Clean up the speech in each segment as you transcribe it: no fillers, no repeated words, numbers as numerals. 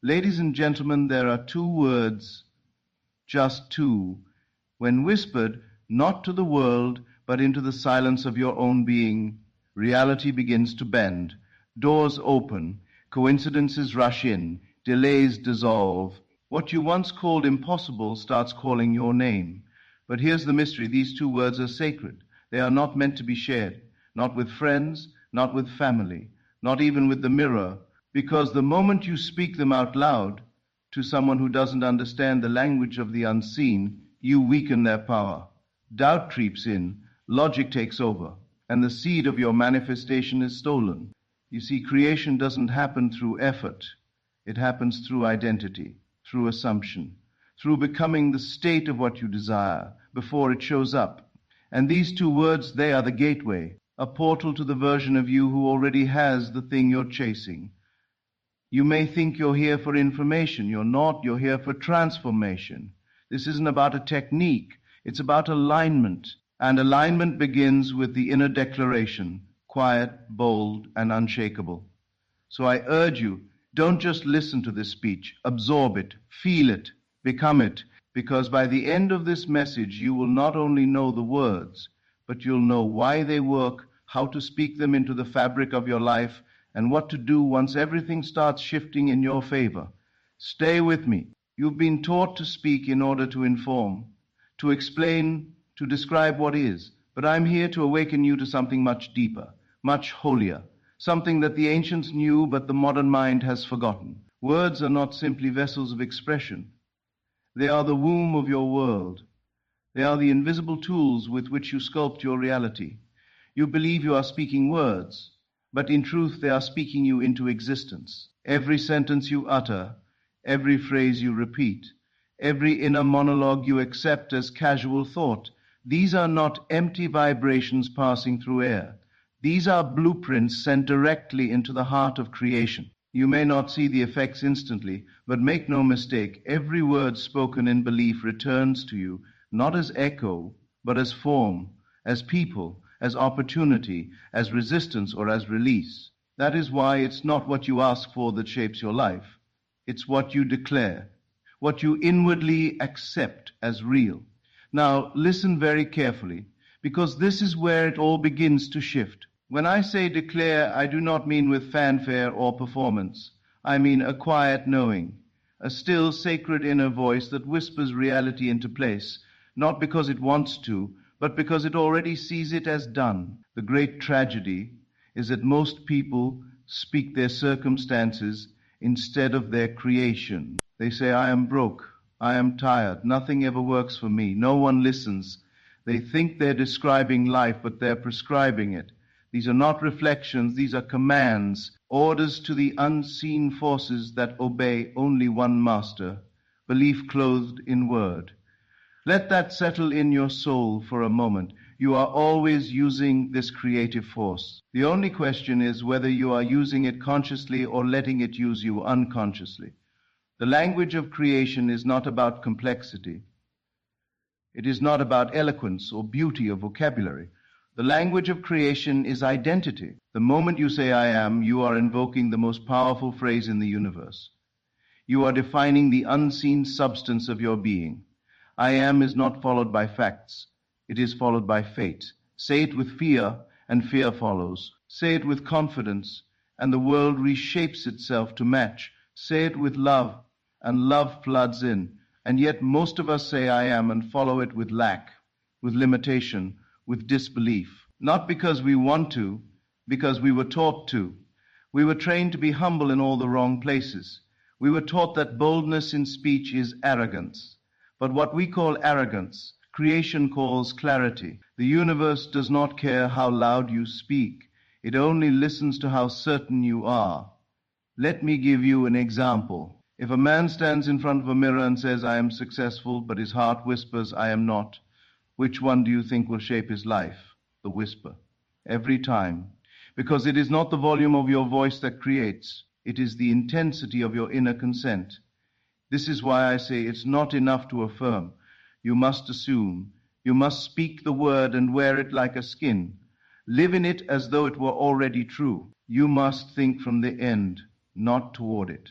Ladies and gentlemen, there are two words, just two, when whispered not to the world but into the silence of your own being. Reality begins to bend, doors open, coincidences rush in, delays dissolve. What you once called impossible starts calling your name. But here's the mystery: these two words are sacred. They are not meant to be shared, not with friends, not with family, not even with the mirror, because the moment you speak them out loud to someone who doesn't understand the language of the unseen, you weaken their power. Doubt creeps in, logic takes over, and the seed of your manifestation is stolen. You see, creation doesn't happen through effort. It happens through identity, through assumption, through becoming the state of what you desire before it shows up. And these two words, they are the gateway, a portal to the version of you who already has the thing you're chasing. You may think you're here for information. You're not. You're here for transformation. This isn't about a technique. It's about alignment. And alignment begins with the inner declaration, quiet, bold, and unshakable. So I urge you, don't just listen to this speech. Absorb it, feel it, become it, because by the end of this message, you will not only know the words, but you'll know why they work, how to speak them into the fabric of your life, and what to do once everything starts shifting in your favor. Stay with me. You've been taught to speak in order to inform, to explain, to describe what is, but I'm here to awaken you to something much deeper, much holier, something that the ancients knew but the modern mind has forgotten. Words are not simply vessels of expression. They are the womb of your world. They are the invisible tools with which you sculpt your reality. You believe you are speaking words, but in truth they are speaking you into existence. Every sentence you utter, every phrase you repeat, every inner monologue you accept as casual thought, these are not empty vibrations passing through air. These are blueprints sent directly into the heart of creation. You may not see the effects instantly, but make no mistake, every word spoken in belief returns to you, not as echo, but as form, as people, as opportunity, as resistance, or as release. That is why it's not what you ask for that shapes your life. It's what you declare, what you inwardly accept as real. Now, listen very carefully, because this is where it all begins to shift. When I say declare, I do not mean with fanfare or performance. I mean a quiet knowing, a still, sacred inner voice that whispers reality into place, not because it wants to, but because it already sees it as done. The great tragedy is that most people speak their circumstances instead of their creation. They say, I am broke, I am tired, nothing ever works for me, no one listens. They think they're describing life, but they're prescribing it. These are not reflections, these are commands, orders to the unseen forces that obey only one master, belief clothed in word. Let that settle in your soul for a moment. You are always using this creative force. The only question is whether you are using it consciously or letting it use you unconsciously. The language of creation is not about complexity. It is not about eloquence or beauty or vocabulary. The language of creation is identity. The moment you say I am, you are invoking the most powerful phrase in the universe. You are defining the unseen substance of your being. I am is not followed by facts. It is followed by fate. Say it with fear, and fear follows. Say it with confidence, and the world reshapes itself to match. Say it with love, and love floods in. And yet most of us say I am and follow it with lack, with limitation, with disbelief. Not because we want to, because we were taught to. We were trained to be humble in all the wrong places. We were taught that boldness in speech is arrogance. But what we call arrogance, creation calls clarity. The universe does not care how loud you speak. It only listens to how certain you are. Let me give you an example. If a man stands in front of a mirror and says, I am successful, but his heart whispers, I am not, which one do you think will shape his life? The whisper. Every time. Because it is not the volume of your voice that creates. It is the intensity of your inner consent. This is why I say it's not enough to affirm. You must assume. You must speak the word and wear it like a skin. Live in it as though it were already true. You must think from the end, not toward it.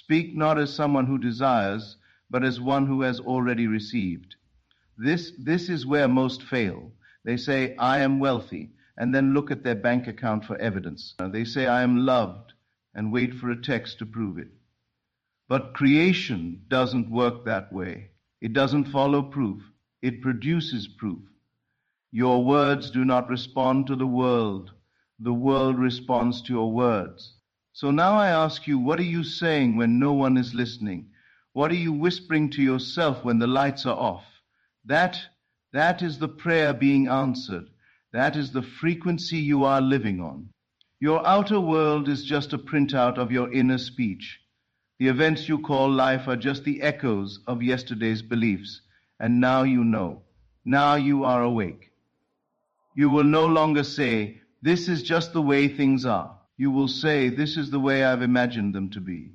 Speak not as someone who desires, but as one who has already received. This is where most fail. They say, I am wealthy, and then look at their bank account for evidence. They say, I am loved, and wait for a text to prove it. But creation doesn't work that way. It doesn't follow proof. It produces proof. Your words do not respond to the world. The world responds to your words. So now I ask you, what are you saying when no one is listening? What are you whispering to yourself when the lights are off? That is the prayer being answered. That is the frequency you are living on. Your outer world is just a printout of your inner speech. The events you call life are just the echoes of yesterday's beliefs. And now you know. Now you are awake. You will no longer say, this is just the way things are. You will say, this is the way I've imagined them to be.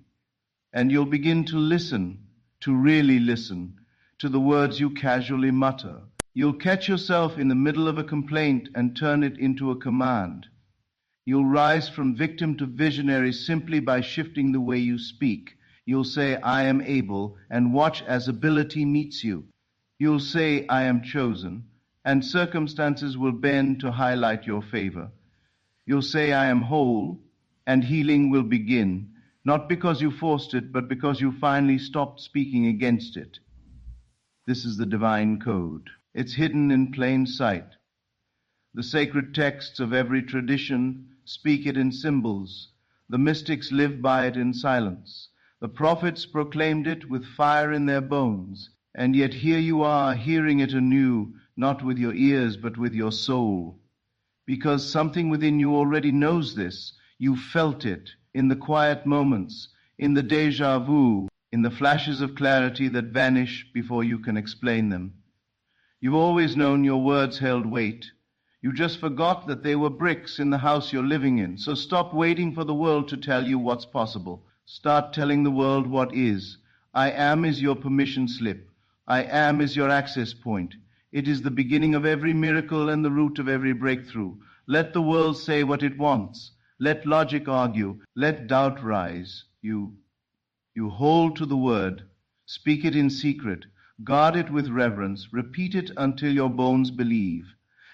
And you'll begin to listen, to really listen, to the words you casually mutter. You'll catch yourself in the middle of a complaint and turn it into a command. You'll rise from victim to visionary simply by shifting the way you speak. You'll say, I am able, and watch as ability meets you. You'll say, I am chosen, and circumstances will bend to highlight your favor. You'll say, I am whole, and healing will begin, not because you forced it, but because you finally stopped speaking against it. This is the divine code. It's hidden in plain sight. The sacred texts of every tradition speak it in symbols. The mystics live by it in silence. The prophets proclaimed it with fire in their bones. And yet here you are, hearing it anew, not with your ears, but with your soul. Because something within you already knows this. You felt it in the quiet moments, in the déjà vu, in the flashes of clarity that vanish before you can explain them. You've always known your words held weight. You just forgot that they were bricks in the house you're living in. So stop waiting for the world to tell you what's possible. Start telling the world what is. I am is your permission slip. I am is your access point. It is the beginning of every miracle and the root of every breakthrough. Let the world say what it wants. Let logic argue. Let doubt rise. You hold to the word. Speak it in secret. Guard it with reverence. Repeat it until your bones believe.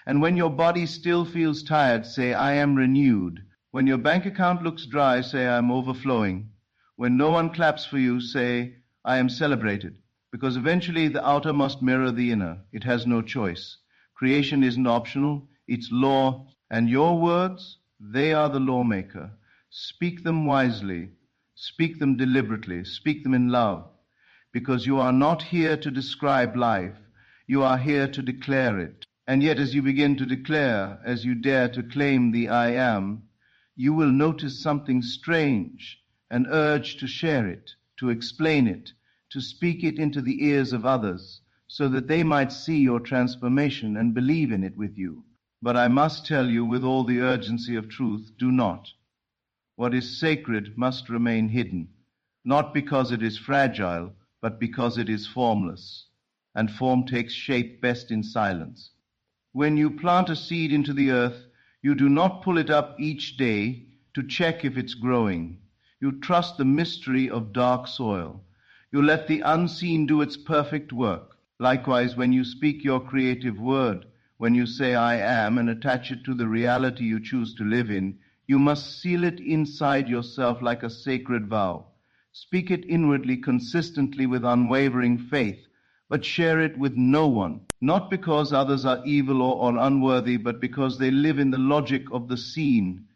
And when your body still feels tired, say, I am renewed. When your bank account looks dry, say, I am overflowing. When no one claps for you, say, I am celebrated. Because eventually the outer must mirror the inner. It has no choice. Creation isn't optional. It's law. And your words, they are the lawmaker. Speak them wisely. Speak them deliberately. Speak them in love. Because you are not here to describe life. You are here to declare it. And yet as you begin to declare, as you dare to claim the I am, you will notice something strange, an urge to share it, to explain it, to speak it into the ears of others, so that they might see your transformation and believe in it with you. But I must tell you with all the urgency of truth, do not. What is sacred must remain hidden, not because it is fragile, but because it is formless, and form takes shape best in silence. When you plant a seed into the earth, you do not pull it up each day to check if it's growing. You trust the mystery of dark soil. You let the unseen do its perfect work. Likewise, when you speak your creative word, when you say I am and attach it to the reality you choose to live in, you must seal it inside yourself like a sacred vow. Speak it inwardly, consistently with unwavering faith, but share it with no one, not because others are evil or unworthy, but because they live in the logic of the seen,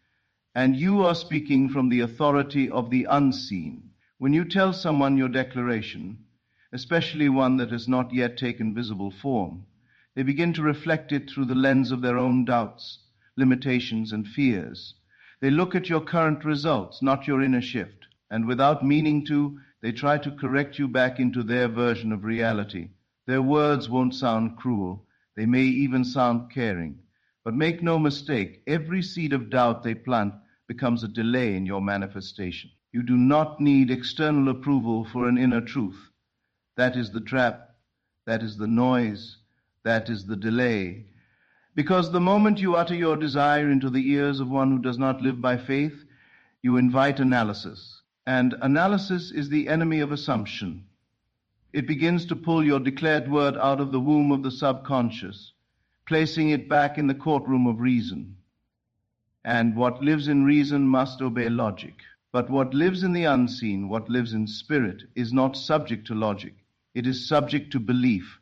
and you are speaking from the authority of the unseen. When you tell someone your declaration, especially one that has not yet taken visible form, they begin to reflect it through the lens of their own doubts, limitations, and fears. They look at your current results, not your inner shift, and without meaning to, they try to correct you back into their version of reality. Their words won't sound cruel. They may even sound caring. But make no mistake, every seed of doubt they plant becomes a delay in your manifestation. You do not need external approval for an inner truth. That is the trap. That is the noise. That is the delay. Because the moment you utter your desire into the ears of one who does not live by faith, you invite analysis. And analysis is the enemy of assumption. It begins to pull your declared word out of the womb of the subconscious, placing it back in the courtroom of reason. And what lives in reason must obey logic. But what lives in the unseen, what lives in spirit, is not subject to logic. It is subject to belief.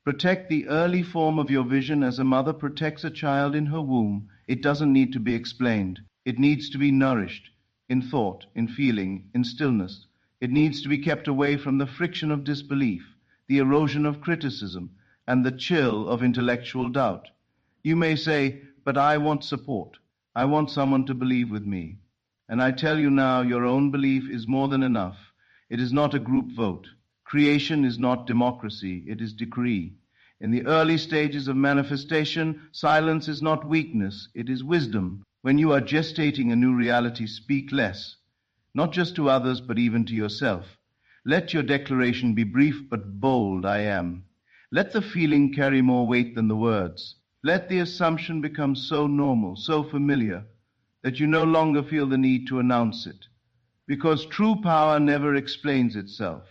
Protect the early form of your vision as a mother protects a child in her womb. It doesn't need to be explained. It needs to be nourished in thought, in feeling, in stillness. It needs to be kept away from the friction of disbelief, the erosion of criticism, and the chill of intellectual doubt. You may say, but I want support. I want someone to believe with me. And I tell you now, your own belief is more than enough. It is not a group vote. Creation is not democracy, it is decree. In the early stages of manifestation, silence is not weakness, it is wisdom. When you are gestating a new reality, speak less, not just to others, but even to yourself. Let your declaration be brief but bold, I am. Let the feeling carry more weight than the words. Let the assumption become so normal, so familiar, that you no longer feel the need to announce it. Because true power never explains itself.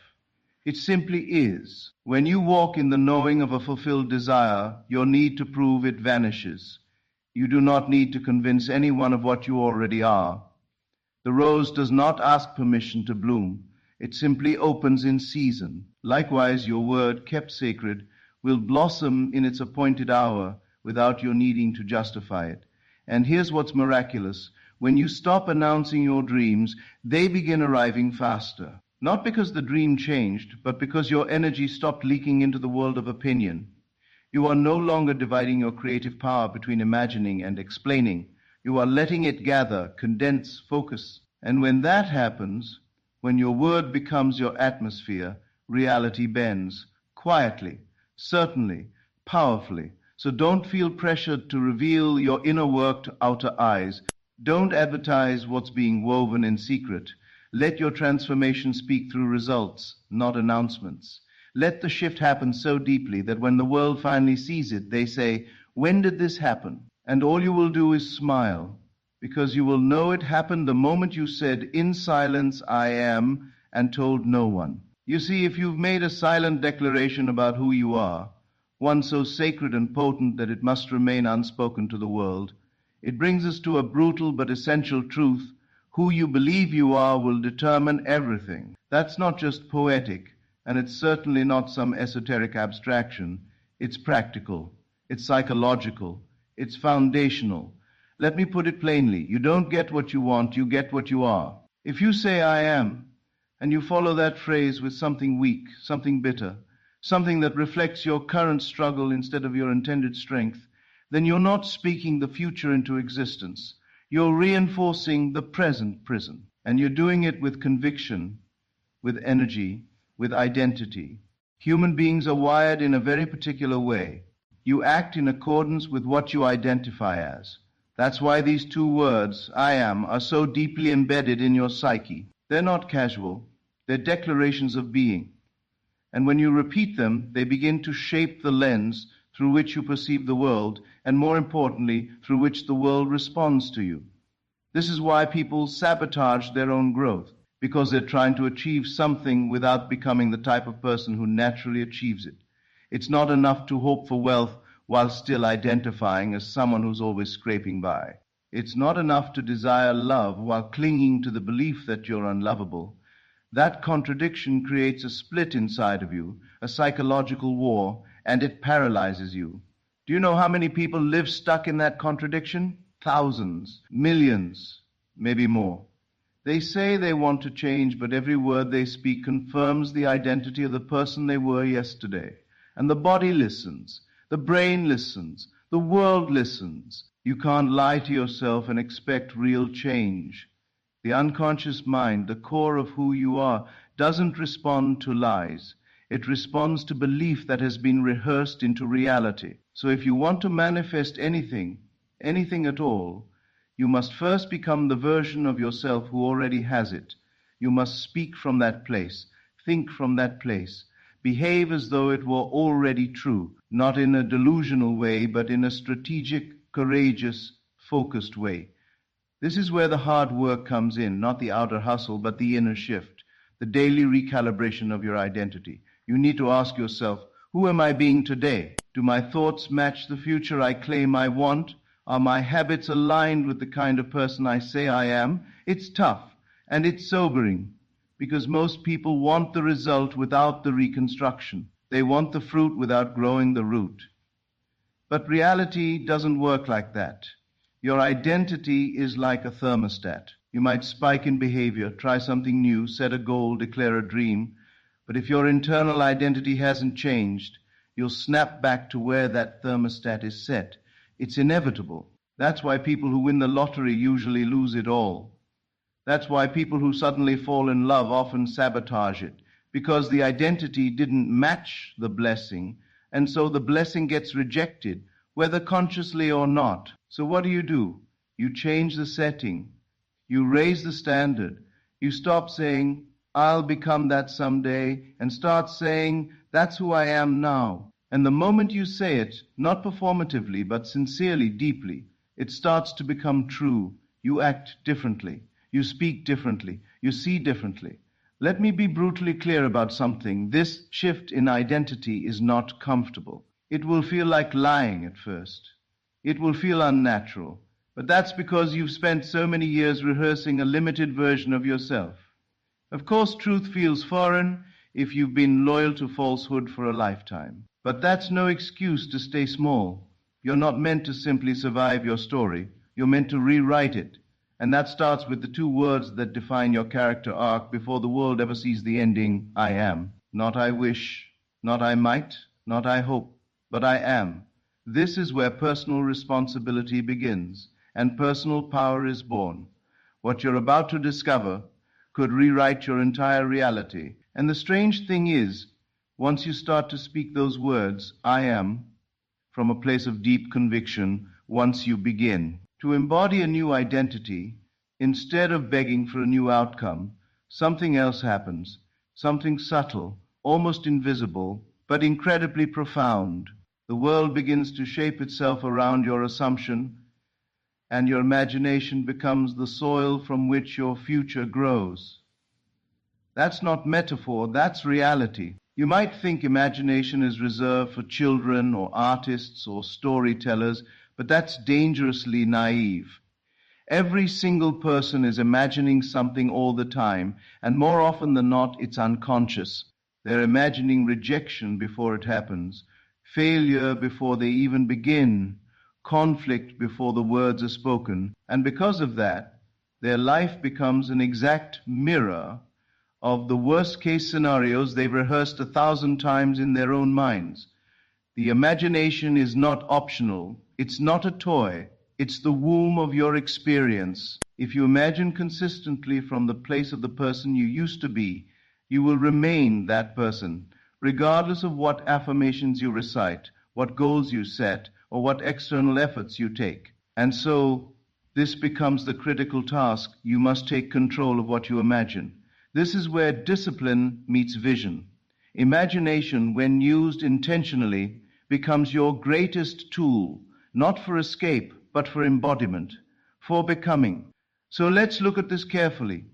It simply is. When you walk in the knowing of a fulfilled desire, your need to prove it vanishes. You do not need to convince anyone of what you already are. The rose does not ask permission to bloom. It simply opens in season. Likewise, your word, kept sacred, will blossom in its appointed hour without your needing to justify it. And here's what's miraculous. When you stop announcing your dreams, they begin arriving faster. Not because the dream changed, but because your energy stopped leaking into the world of opinion. You are no longer dividing your creative power between imagining and explaining. You are letting it gather, condense, focus. And when that happens, when your word becomes your atmosphere, reality bends, quietly, certainly, powerfully. So don't feel pressured to reveal your inner work to outer eyes. Don't advertise what's being woven in secret. Let your transformation speak through results, not announcements. Let the shift happen so deeply that when the world finally sees it, they say, when did this happen? And all you will do is smile, because you will know it happened the moment you said, in silence I am, and told no one. You see, if you've made a silent declaration about who you are, one so sacred and potent that it must remain unspoken to the world, it brings us to a brutal but essential truth. Who you believe you are will determine everything. That's not just poetic, and it's certainly not some esoteric abstraction. It's practical, it's psychological, it's foundational. Let me put it plainly. You don't get what you want, you get what you are. If you say I am, and you follow that phrase with something weak, something bitter, something that reflects your current struggle instead of your intended strength, then you're not speaking the future into existence. You're reinforcing the present prison, and you're doing it with conviction, with energy, with identity. Human beings are wired in a very particular way. You act in accordance with what you identify as. That's why these two words, I am, are so deeply embedded in your psyche. They're not casual. They're declarations of being. And when you repeat them, they begin to shape the lens through which you perceive the world, and more importantly, through which the world responds to you. This is why people sabotage their own growth, because they're trying to achieve something without becoming the type of person who naturally achieves it. It's not enough to hope for wealth while still identifying as someone who's always scraping by. It's not enough to desire love while clinging to the belief that you're unlovable. That contradiction creates a split inside of you, a psychological war, and it paralyzes you. Do you know how many people live stuck in that contradiction? Thousands, millions, maybe more. They say they want to change, but every word they speak confirms the identity of the person they were yesterday. And the body listens, the brain listens, the world listens. You can't lie to yourself and expect real change. The unconscious mind, the core of who you are, doesn't respond to lies. It responds to belief that has been rehearsed into reality. So if you want to manifest anything at all, you must first become the version of yourself who already has it. You must speak from that place, think from that place, behave as though it were already true, not in a delusional way, but in a strategic, courageous, focused way. This is where the hard work comes in, not the outer hustle, but the inner shift, the daily recalibration of your identity. You need to ask yourself, who am I being today? Do my thoughts match the future I claim I want? Are my habits aligned with the kind of person I say I am? It's tough, and it's sobering, because most people want the result without the reconstruction. They want the fruit without growing the root. But reality doesn't work like that. Your identity is like a thermostat. You might spike in behavior, try something new, set a goal, declare a dream, but if your internal identity hasn't changed, you'll snap back to where that thermostat is set. It's inevitable. That's why people who win the lottery usually lose it all. That's why people who suddenly fall in love often sabotage it, because the identity didn't match the blessing, and so the blessing gets rejected, whether consciously or not. So what do? You change the setting. You raise the standard. You stop saying, I'll become that someday, and start saying, that's who I am now. And the moment you say it, not performatively, but sincerely, deeply, it starts to become true. You act differently. You speak differently. You see differently. Let me be brutally clear about something. This shift in identity is not comfortable. It will feel like lying at first. It will feel unnatural. But that's because you've spent so many years rehearsing a limited version of yourself. Of course, truth feels foreign if you've been loyal to falsehood for a lifetime. But that's no excuse to stay small. You're not meant to simply survive your story. You're meant to rewrite it. And that starts with the two words that define your character arc before the world ever sees the ending, I am. Not I wish, not I might, not I hope, but I am. This is where personal responsibility begins, and personal power is born. What you're about to discover could rewrite your entire reality. And the strange thing is, once you start to speak those words, I am, from a place of deep conviction, once you begin to embody a new identity, instead of begging for a new outcome, something else happens, something subtle, almost invisible, but incredibly profound. The world begins to shape itself around your assumption, and your imagination becomes the soil from which your future grows. That's not metaphor, that's reality. You might think imagination is reserved for children or artists or storytellers, but that's dangerously naive. Every single person is imagining something all the time, and more often than not, it's unconscious. They're imagining rejection before it happens, failure before they even begin, conflict before the words are spoken, and because of that, their life becomes an exact mirror of the worst-case scenarios they've rehearsed 1,000 times in their own minds. The imagination is not optional. It's not a toy. It's the womb of your experience. If you imagine consistently from the place of the person you used to be, you will remain that person, regardless of what affirmations you recite, what goals you set, or what external efforts you take. And so, this becomes the critical task. You must take control of what you imagine. This is where discipline meets vision. Imagination, when used intentionally, becomes your greatest tool, not for escape, but for embodiment, for becoming. So let's look at this carefully.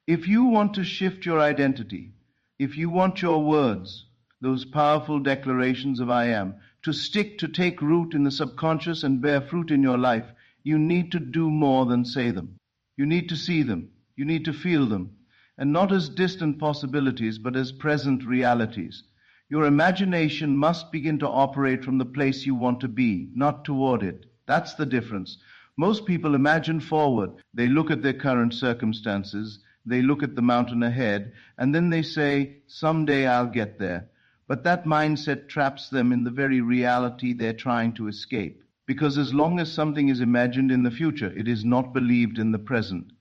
If you want to shift your identity, if you want your words, those powerful declarations of I am, to stick, to take root in the subconscious and bear fruit in your life, you need to do more than say them. You need to see them. You need to feel them. And not as distant possibilities, but as present realities. Your imagination must begin to operate from the place you want to be, not toward it. That's the difference. Most people imagine forward. They look at their current circumstances, they look at the mountain ahead, and then they say, someday I'll get there. But that mindset traps them in the very reality they're trying to escape. Because as long as something is imagined in the future, it is not believed in the present.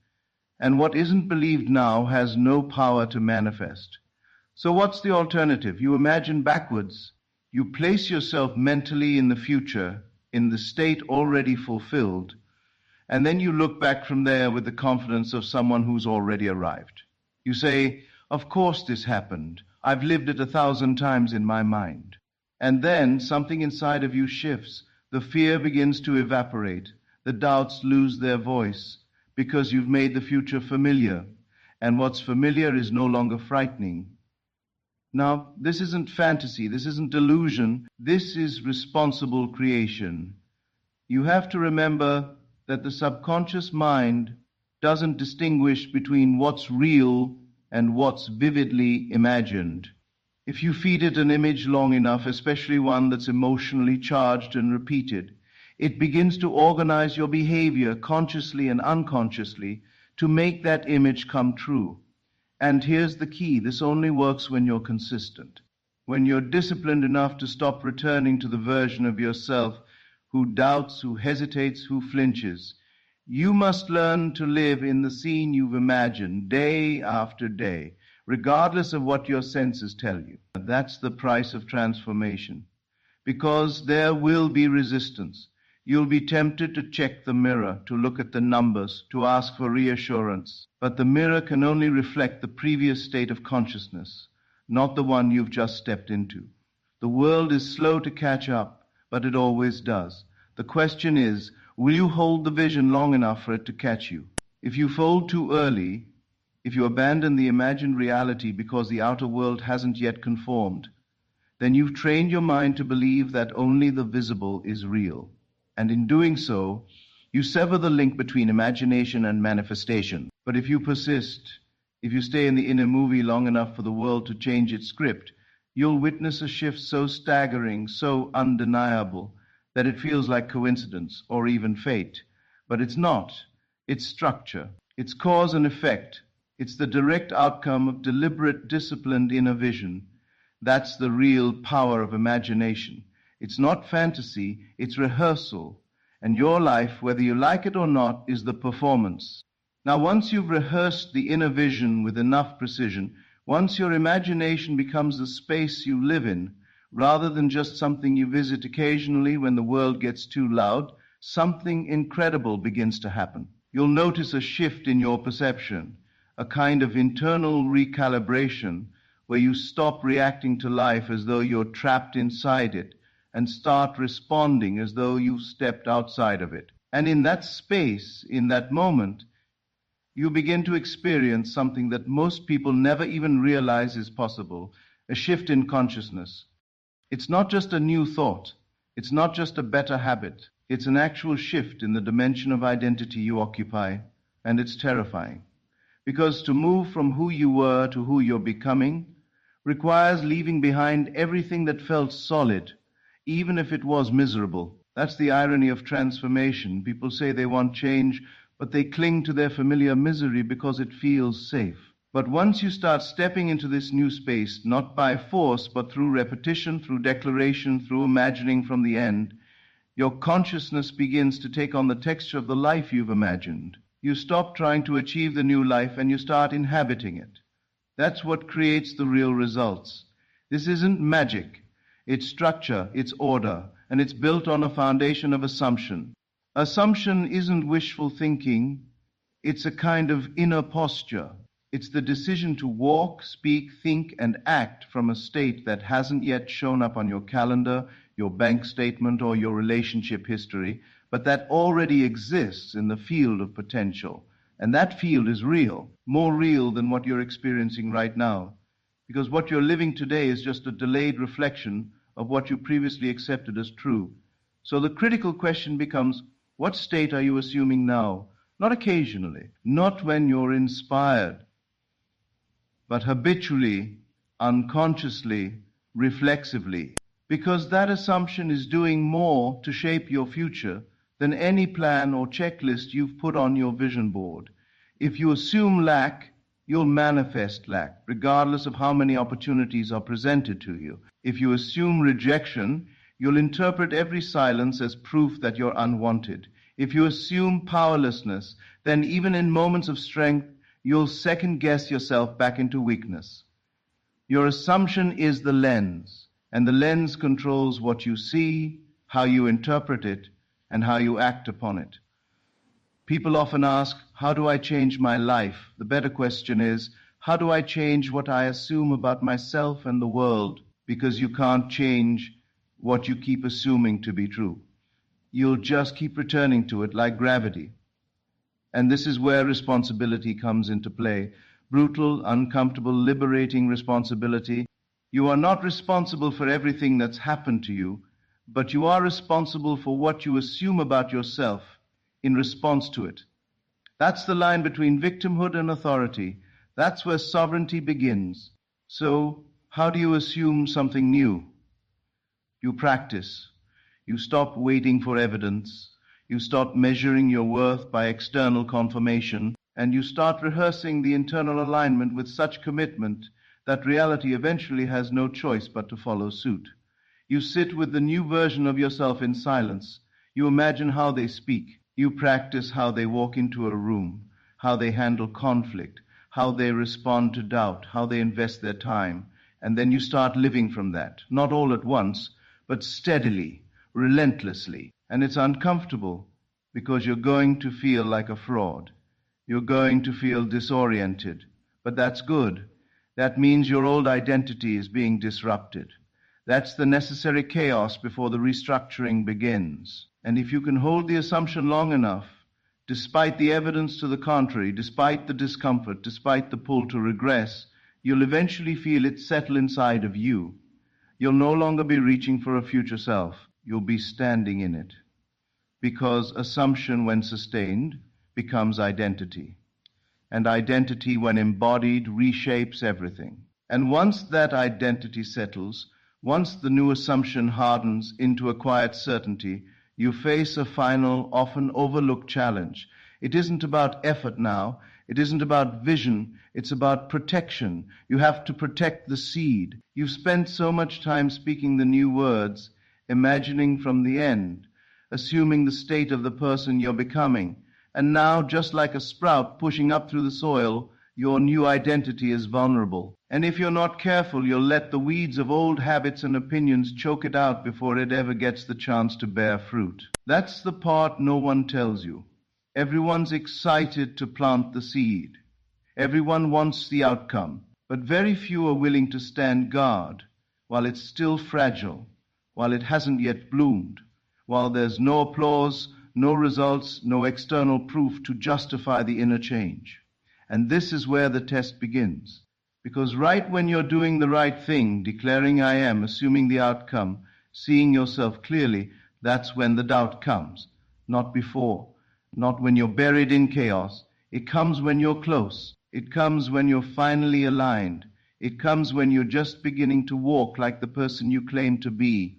And what isn't believed now has no power to manifest. So what's the alternative? You imagine backwards. You place yourself mentally in the future, in the state already fulfilled, and then you look back from there with the confidence of someone who's already arrived. You say, of course this happened. I've lived it 1,000 times in my mind. And then something inside of you shifts. The fear begins to evaporate. The doubts lose their voice. because you've made the future familiar, and what's familiar is no longer frightening. Now, this isn't fantasy, this isn't delusion, this is responsible creation. You have to remember that the subconscious mind doesn't distinguish between what's real and what's vividly imagined. If you feed it an image long enough, especially one that's emotionally charged and repeated, it begins to organize your behavior consciously and unconsciously to make that image come true. And here's the key, this only works when you're consistent. When you're disciplined enough to stop returning to the version of yourself who doubts, who hesitates, who flinches. You must learn to live in the scene you've imagined day after day, regardless of what your senses tell you. That's the price of transformation. Because there will be resistance. You'll be tempted to check the mirror, to look at the numbers, to ask for reassurance. But the mirror can only reflect the previous state of consciousness, not the one you've just stepped into. The world is slow to catch up, but it always does. The question is, will you hold the vision long enough for it to catch you? If you fold too early, if you abandon the imagined reality because the outer world hasn't yet conformed, then you've trained your mind to believe that only the visible is real. And in doing so, you sever the link between imagination and manifestation. But if you persist, if you stay in the inner movie long enough for the world to change its script, you'll witness a shift so staggering, so undeniable, that it feels like coincidence or even fate. But it's not. It's structure. It's cause and effect. It's the direct outcome of deliberate, disciplined inner vision. That's the real power of imagination. It's not fantasy, it's rehearsal. And your life, whether you like it or not, is the performance. Now, once you've rehearsed the inner vision with enough precision, once your imagination becomes the space you live in, rather than just something you visit occasionally when the world gets too loud, something incredible begins to happen. You'll notice a shift in your perception, a kind of internal recalibration where you stop reacting to life as though you're trapped inside it and start responding as though you've stepped outside of it. And in that space, in that moment, you begin to experience something that most people never even realize is possible, a shift in consciousness. It's not just a new thought. It's not just a better habit. It's an actual shift in the dimension of identity you occupy, and it's terrifying. Because to move from who you were to who you're becoming requires leaving behind everything that felt solid, even if it was miserable. That's the irony of transformation. People say they want change, but they cling to their familiar misery because it feels safe. But once you start stepping into this new space, not by force, but through repetition, through declaration, through imagining from the end, your consciousness begins to take on the texture of the life you've imagined. You stop trying to achieve the new life and you start inhabiting it. That's what creates the real results. This isn't magic. It's structure, it's order, and it's built on a foundation of assumption. Assumption isn't wishful thinking. It's a kind of inner posture. It's the decision to walk, speak, think, and act from a state that hasn't yet shown up on your calendar, your bank statement, or your relationship history, but that already exists in the field of potential. And that field is real, more real than what you're experiencing right now. Because what you're living today is just a delayed reflection of what you previously accepted as true. So the critical question becomes, what state are you assuming now? Not occasionally, not when you're inspired, but habitually, unconsciously, reflexively. Because that assumption is doing more to shape your future than any plan or checklist you've put on your vision board. If you assume lack, you'll manifest lack, regardless of how many opportunities are presented to you. If you assume rejection, you'll interpret every silence as proof that you're unwanted. If you assume powerlessness, then even in moments of strength, you'll second-guess yourself back into weakness. Your assumption is the lens, and the lens controls what you see, how you interpret it, and how you act upon it. People often ask, how do I change my life? The better question is, how do I change what I assume about myself and the world? Because you can't change what you keep assuming to be true. You'll just keep returning to it like gravity. And this is where responsibility comes into play. Brutal, uncomfortable, liberating responsibility. You are not responsible for everything that's happened to you, but you are responsible for what you assume about yourself in response to it. That's the line between victimhood and authority. That's where sovereignty begins. So, how do you assume something new? You practice. You stop waiting for evidence. You stop measuring your worth by external confirmation, and you start rehearsing the internal alignment with such commitment that reality eventually has no choice but to follow suit. You sit with the new version of yourself in silence. You imagine how they speak. You practice how they walk into a room, how they handle conflict, how they respond to doubt, how they invest their time. And then you start living from that, not all at once, but steadily, relentlessly. And it's uncomfortable because you're going to feel like a fraud. You're going to feel disoriented. But that's good. That means your old identity is being disrupted. That's the necessary chaos before the restructuring begins. And if you can hold the assumption long enough, despite the evidence to the contrary, despite the discomfort, despite the pull to regress, you'll eventually feel it settle inside of you. You'll no longer be reaching for a future self. You'll be standing in it. Because assumption, when sustained, becomes identity. And identity, when embodied, reshapes everything. And once that identity settles, once the new assumption hardens into a quiet certainty, you face a final, often overlooked challenge. It isn't about effort now. It isn't about vision. It's about protection. You have to protect the seed. You've spent so much time speaking the new words, imagining from the end, assuming the state of the person you're becoming. And now, just like a sprout pushing up through the soil, your new identity is vulnerable. And if you're not careful, you'll let the weeds of old habits and opinions choke it out before it ever gets the chance to bear fruit. That's the part no one tells you. Everyone's excited to plant the seed. Everyone wants the outcome, but very few are willing to stand guard while it's still fragile, while it hasn't yet bloomed, while there's no applause, no results, no external proof to justify the inner change. And this is where the test begins. Because right when you're doing the right thing, declaring I am, assuming the outcome, seeing yourself clearly, that's when the doubt comes. Not before, not when you're buried in chaos. It comes when you're close. It comes when you're finally aligned. It comes when you're just beginning to walk like the person you claim to be.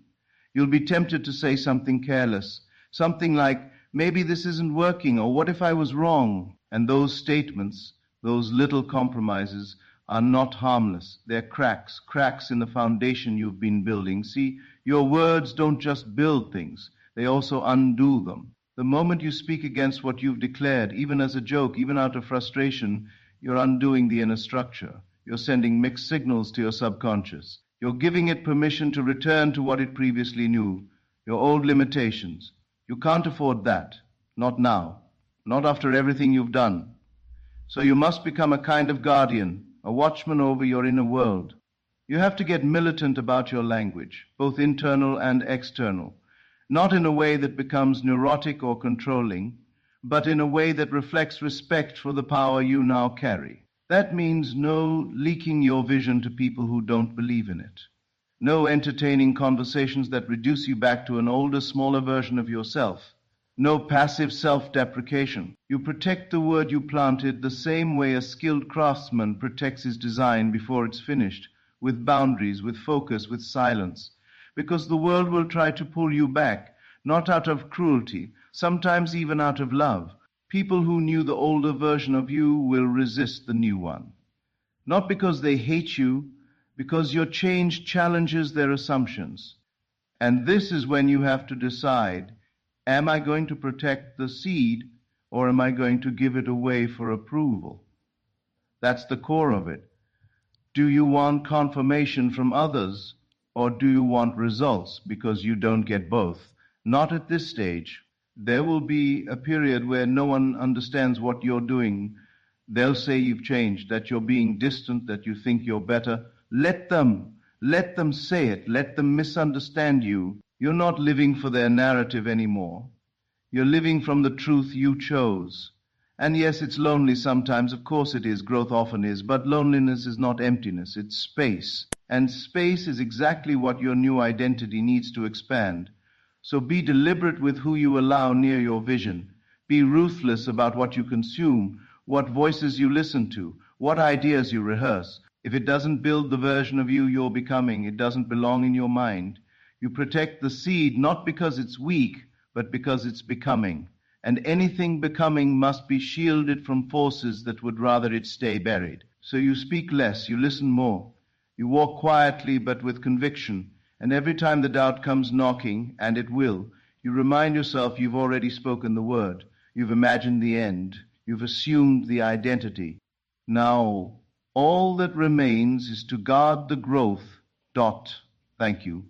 You'll be tempted to say something careless, something like, maybe this isn't working, or what if I was wrong? And those statements, those little compromises, are not harmless. They're cracks in the foundation you've been building. See, your words don't just build things, they also undo them. The moment you speak against what you've declared, even as a joke, even out of frustration, you're undoing the inner structure. You're sending mixed signals to your subconscious. You're giving it permission to return to what it previously knew, your old limitations. You can't afford that. Not now. Not after everything you've done. So you must become a kind of guardian, a watchman over your inner world. You have to get militant about your language, both internal and external, not in a way that becomes neurotic or controlling, but in a way that reflects respect for the power you now carry. That means no leaking your vision to people who don't believe in it. No entertaining conversations that reduce you back to an older, smaller version of yourself. No passive self-deprecation. You protect the word you planted the same way a skilled craftsman protects his design before it's finished, with boundaries, with focus, with silence. Because the world will try to pull you back, not out of cruelty, sometimes even out of love. People who knew the older version of you will resist the new one. Not because they hate you, because your change challenges their assumptions. And this is when you have to decide, am I going to protect the seed, or am I going to give it away for approval? That's the core of it. Do you want confirmation from others, or do you want results because you don't get both? Not at this stage. There will be a period where no one understands what you're doing. They'll say you've changed, that you're being distant, that you think you're better. Let them say it. Let them misunderstand you. You're not living for their narrative anymore. You're living from the truth you chose. And yes, it's lonely sometimes. Of course it is. Growth often is. But loneliness is not emptiness. It's space. And space is exactly what your new identity needs to expand. So be deliberate with who you allow near your vision. Be ruthless about what you consume, what voices you listen to, what ideas you rehearse. If it doesn't build the version of you you're becoming, it doesn't belong in your mind. You protect the seed not because it's weak, but because it's becoming. And anything becoming must be shielded from forces that would rather it stay buried. So you speak less, you listen more. You walk quietly but with conviction, and every time the doubt comes knocking, and it will, you remind yourself you've already spoken the word. You've imagined the end. You've assumed the identity. Now, all that remains is to guard the growth. Thank you.